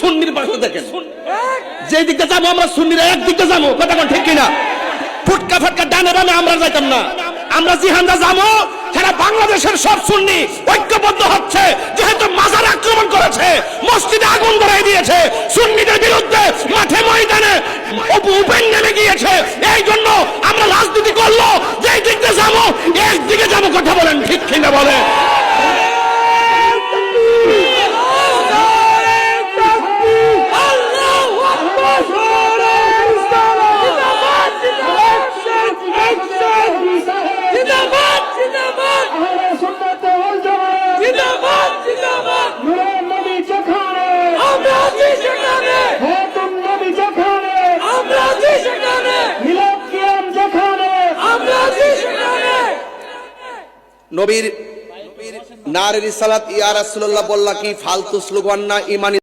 সুন্নির পাশে দেখেন, যে দিকে যাবো আমরা সুন্নিরা একদিকে যাবো, কথা কোন ঠিক কিনা? ফুটকা ফাটকা ডানে বামে আমরা যাইতাম না। আমরা জিহাদে যাবো, সারা বাংলাদেশের সব সুন্নি ঐক্যবদ্ধ হচ্ছে, যেহেতু মাজার আক্রমণ করেছে, মসজিদে আগুন ধরাই দিয়েছে, সুন্নিদের বিরুদ্ধে মাঠে ময়দানে উপেন নেমে গিয়েছে। এই জন্য আমরা রাজনীতি করলো, যে দিকে যাবো একদিকে যাবো, কথা বলেন ঠিক কিনা বলে? নবীর নারে রিসালাত ইয়া রাসূলুল্লাহ বললা কি ফালতু স্লোগান না, ইমানি